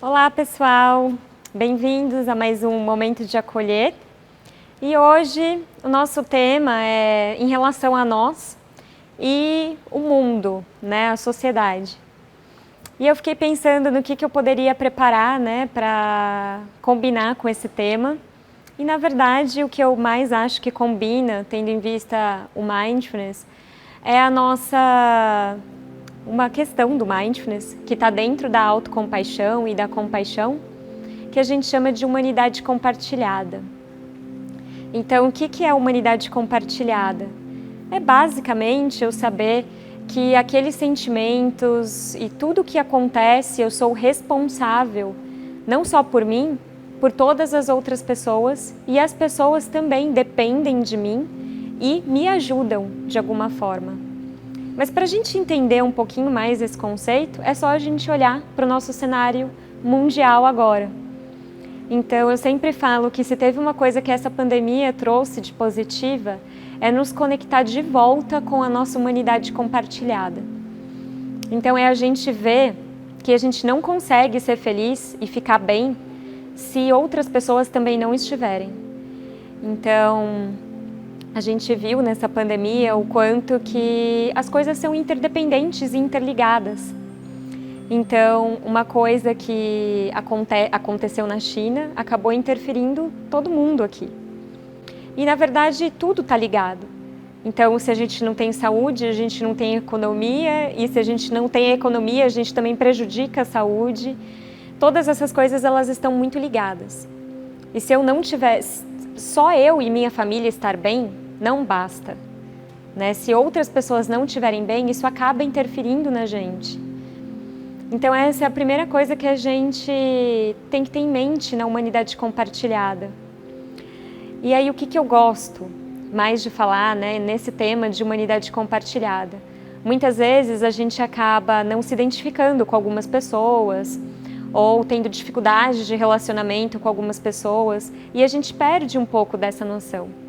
Olá pessoal, bem-vindos a mais um Momento de Acolher. E hoje o nosso tema é em relação a nós e o mundo, né, a sociedade. E eu fiquei pensando no que eu poderia preparar, né, para combinar com esse tema. E na verdade o que eu mais acho que combina, tendo em vista o Mindfulness, é uma questão do Mindfulness que está dentro da autocompaixão e da compaixão, que a gente chama de humanidade compartilhada. Então, o que é humanidade compartilhada? É basicamente eu saber que aqueles sentimentos e tudo o que acontece, eu sou responsável, não só por mim, por todas as outras pessoas, e as pessoas também dependem de mim e me ajudam de alguma forma. Mas para a gente entender um pouquinho mais esse conceito, é só a gente olhar para o nosso cenário mundial agora. Então eu sempre falo que se teve uma coisa que essa pandemia trouxe de positiva, é nos conectar de volta com a nossa humanidade compartilhada. Então é a gente ver que a gente não consegue ser feliz e ficar bem se outras pessoas também não estiverem. Então, a gente viu nessa pandemia o quanto que as coisas são interdependentes e interligadas. Então, uma coisa que aconteceu na China acabou interferindo todo mundo aqui. E, na verdade, tudo está ligado. Então, se a gente não tem saúde, a gente não tem economia, e se a gente não tem economia, a gente também prejudica a saúde. Todas essas coisas, elas estão muito ligadas. E se eu não tivesse, só eu e minha família estar bem, não basta, né? Se outras pessoas não estiverem bem, isso acaba interferindo na gente. Então essa é a primeira coisa que a gente tem que ter em mente na humanidade compartilhada. E aí o que eu gosto mais de falar, né, nesse tema de humanidade compartilhada? Muitas vezes a gente acaba não se identificando com algumas pessoas, ou tendo dificuldade de relacionamento com algumas pessoas, e a gente perde um pouco dessa noção.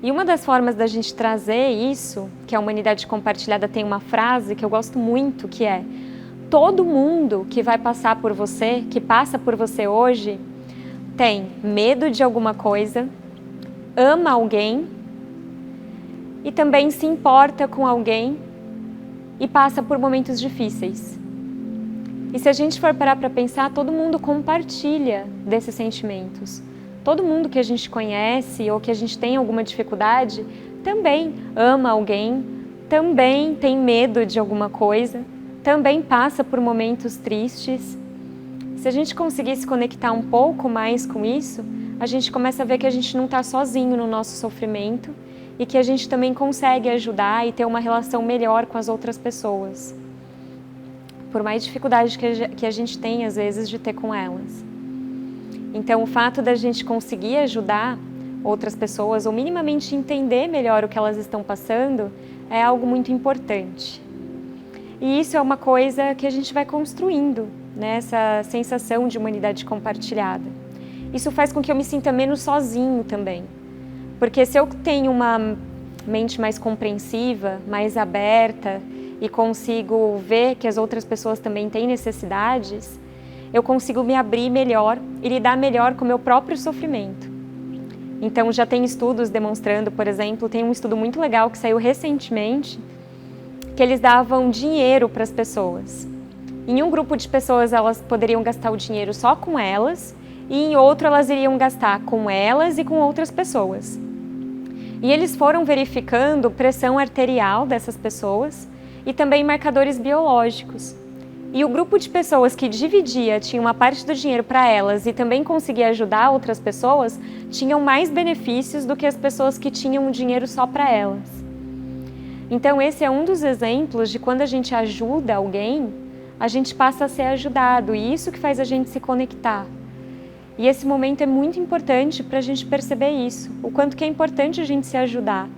E uma das formas da gente trazer isso, que a humanidade compartilhada tem uma frase que eu gosto muito, que é: todo mundo que vai passar por você, que passa por você hoje, tem medo de alguma coisa, ama alguém e também se importa com alguém e passa por momentos difíceis. E se a gente for parar para pensar, todo mundo compartilha desses sentimentos. Todo mundo que a gente conhece ou que a gente tem alguma dificuldade também ama alguém, também tem medo de alguma coisa, também passa por momentos tristes. Se a gente conseguir se conectar um pouco mais com isso, a gente começa a ver que a gente não está sozinho no nosso sofrimento e que a gente também consegue ajudar e ter uma relação melhor com as outras pessoas, por mais dificuldade que a gente tem às vezes de ter com elas. Então, o fato da gente conseguir ajudar outras pessoas ou minimamente entender melhor o que elas estão passando é algo muito importante. E isso é uma coisa que a gente vai construindo, né? Essa sensação de humanidade compartilhada. Isso faz com que eu me sinta menos sozinho também. Porque se eu tenho uma mente mais compreensiva, mais aberta e consigo ver que as outras pessoas também têm necessidades, eu consigo me abrir melhor e lidar melhor com o meu próprio sofrimento. Então já tem estudos demonstrando, por exemplo, tem um estudo muito legal que saiu recentemente, que eles davam dinheiro para as pessoas. Em um grupo de pessoas elas poderiam gastar o dinheiro só com elas, e em outro elas iriam gastar com elas e com outras pessoas. E eles foram verificando pressão arterial dessas pessoas e também marcadores biológicos. E o grupo de pessoas que dividia, tinha uma parte do dinheiro para elas e também conseguia ajudar outras pessoas, tinham mais benefícios do que as pessoas que tinham o dinheiro só para elas. Então esse é um dos exemplos de quando a gente ajuda alguém, a gente passa a ser ajudado, e isso que faz a gente se conectar. E esse momento é muito importante para a gente perceber isso, o quanto que é importante a gente se ajudar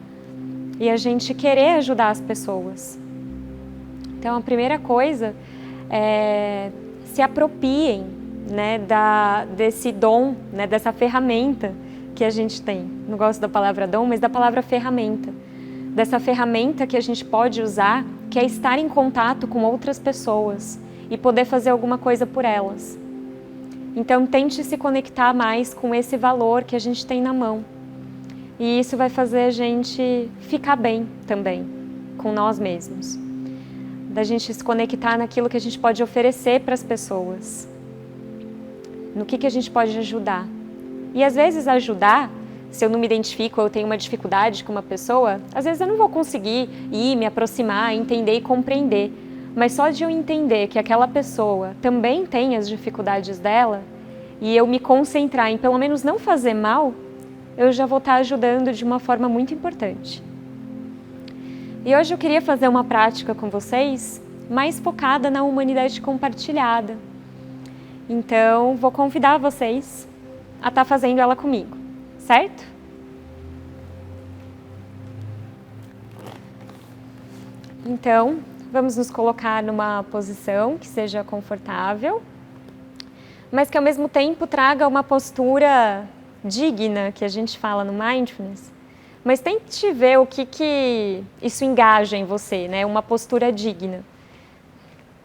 e a gente querer ajudar as pessoas. Então a primeira coisa se apropriem, né, desse dom, né, dessa ferramenta que a gente tem. Não gosto da palavra dom, mas da palavra ferramenta. Dessa ferramenta que a gente pode usar, que é estar em contato com outras pessoas e poder fazer alguma coisa por elas. Então tente se conectar mais com esse valor que a gente tem na mão. E isso vai fazer a gente ficar bem também, com nós mesmos. Da gente se conectar naquilo que a gente pode oferecer para as pessoas. No que a gente pode ajudar. E às vezes ajudar, se eu não me identifico, eu tenho uma dificuldade com uma pessoa, às vezes eu não vou conseguir ir, me aproximar, entender e compreender. Mas só de eu entender que aquela pessoa também tem as dificuldades dela, e eu me concentrar em pelo menos não fazer mal, eu já vou estar ajudando de uma forma muito importante. E hoje eu queria fazer uma prática com vocês mais focada na humanidade compartilhada. Então, vou convidar vocês a estar fazendo ela comigo, certo? Então, vamos nos colocar numa posição que seja confortável, mas que ao mesmo tempo traga uma postura digna, que a gente fala no Mindfulness. Mas tente ver o que isso engaja em você, né? Uma postura digna.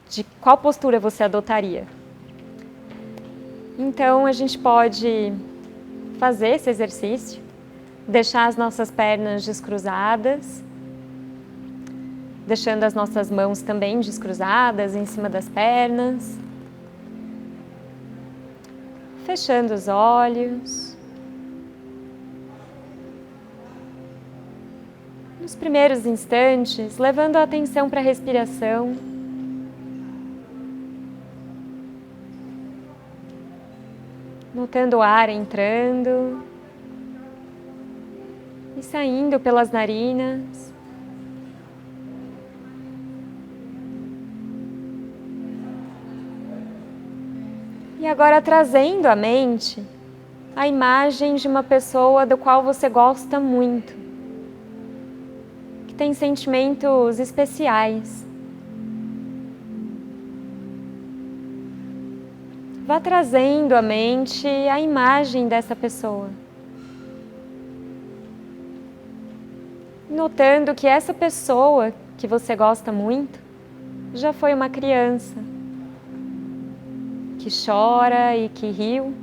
De qual postura você adotaria? Então, a gente pode fazer esse exercício, deixar as nossas pernas descruzadas, deixando as nossas mãos também descruzadas em cima das pernas, fechando os olhos. Nos primeiros instantes, levando a atenção para a respiração. Notando o ar entrando e saindo pelas narinas. E agora trazendo à mente a imagem de uma pessoa do qual você gosta muito, que tem sentimentos especiais. Vá trazendo à mente a imagem dessa pessoa. Notando que essa pessoa que você gosta muito já foi uma criança que chora e que riu.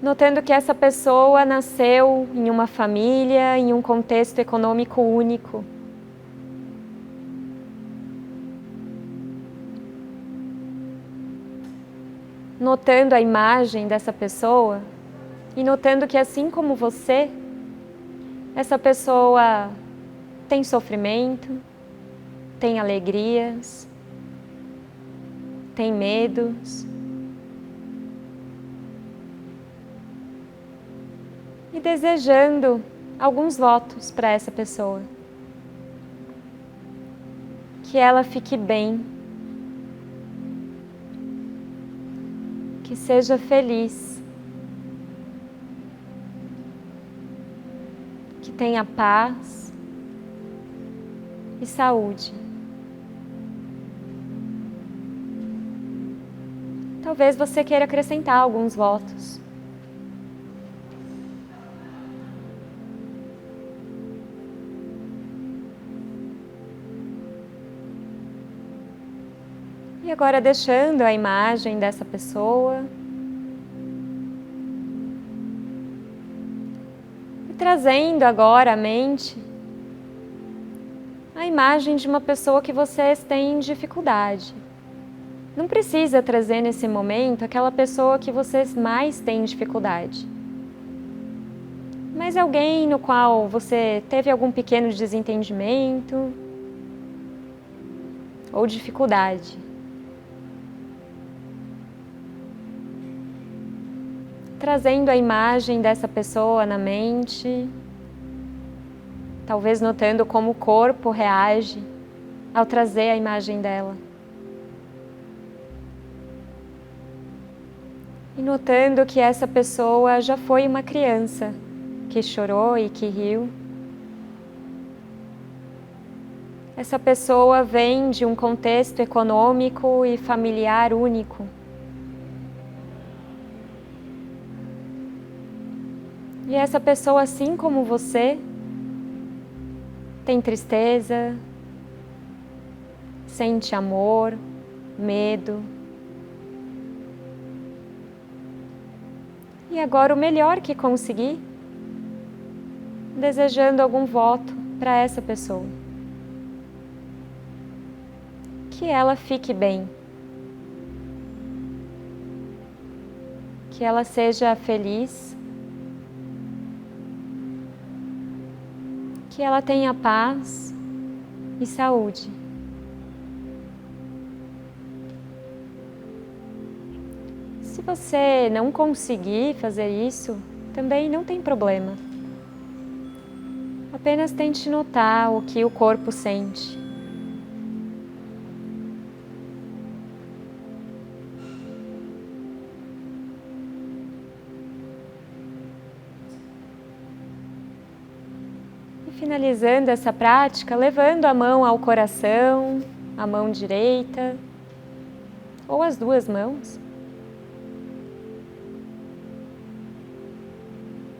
Notando que essa pessoa nasceu em uma família, em um contexto econômico único. Notando a imagem dessa pessoa e notando que assim como você, essa pessoa tem sofrimento, tem alegrias, tem medos. E desejando alguns votos para essa pessoa. Que ela fique bem. Que seja feliz. Que tenha paz e saúde. Talvez você queira acrescentar alguns votos. E agora deixando a imagem dessa pessoa e trazendo agora à mente a imagem de uma pessoa que vocês têm dificuldade. Não precisa trazer nesse momento aquela pessoa que vocês mais têm dificuldade, mas alguém no qual você teve algum pequeno desentendimento ou dificuldade. Trazendo a imagem dessa pessoa na mente, talvez notando como o corpo reage ao trazer a imagem dela. E notando que essa pessoa já foi uma criança que chorou e que riu. Essa pessoa vem de um contexto econômico e familiar único. E essa pessoa, assim como você, tem tristeza, sente amor, medo. E agora o melhor que conseguir, desejando algum voto para essa pessoa. Que ela fique bem. Que ela seja feliz. Que ela tenha paz e saúde. Se você não conseguir fazer isso, também não tem problema. Apenas tente notar o que o corpo sente. E finalizando essa prática, levando a mão ao coração, a mão direita, ou as duas mãos.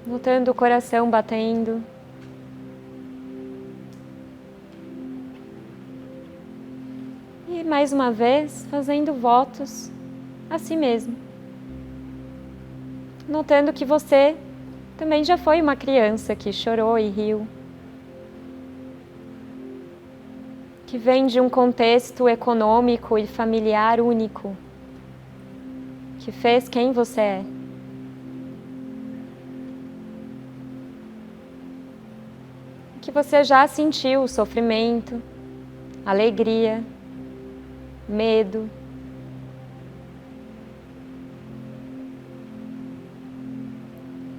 Notando o coração batendo. E mais uma vez, fazendo votos a si mesmo. Notando que você também já foi uma criança que chorou e riu. Que vem de um contexto econômico e familiar único. Que fez quem você é. Que você já sentiu sofrimento, alegria, medo.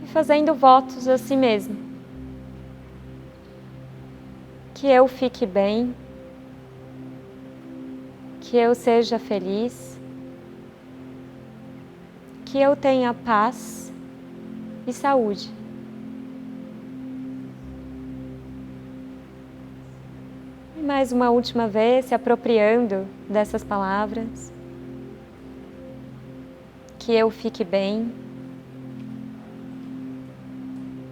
E fazendo votos a si mesmo. Que eu fique bem, que eu seja feliz, que eu tenha paz e saúde. Mais uma última vez, se apropriando dessas palavras. Que eu fique bem.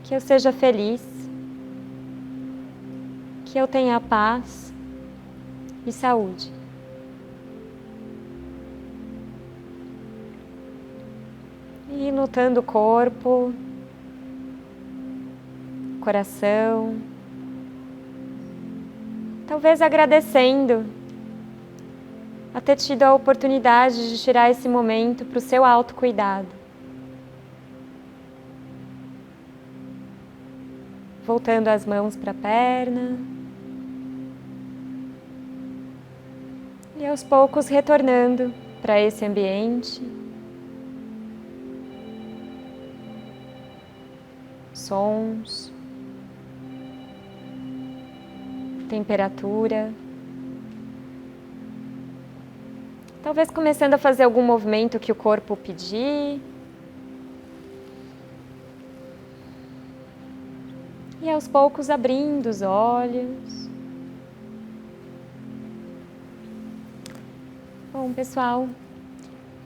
Que eu seja feliz. Que eu tenha paz e saúde. E notando o corpo, coração. Talvez agradecendo a ter tido a oportunidade de tirar esse momento para o seu autocuidado. Voltando as mãos para a perna. E aos poucos retornando para esse ambiente. Sons. Temperatura. Talvez começando a fazer algum movimento que o corpo pedir. E aos poucos abrindo os olhos. Bom, pessoal,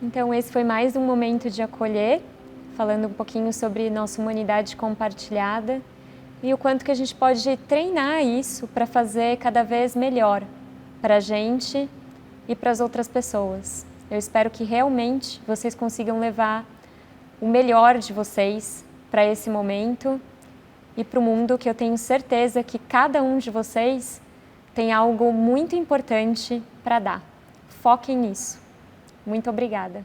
então esse foi mais um momento de acolher, falando um pouquinho sobre nossa humanidade compartilhada. E o quanto que a gente pode treinar isso para fazer cada vez melhor para a gente e para as outras pessoas. Eu espero que realmente vocês consigam levar o melhor de vocês para esse momento e para o mundo, que eu tenho certeza que cada um de vocês tem algo muito importante para dar. Foquem nisso. Muito obrigada.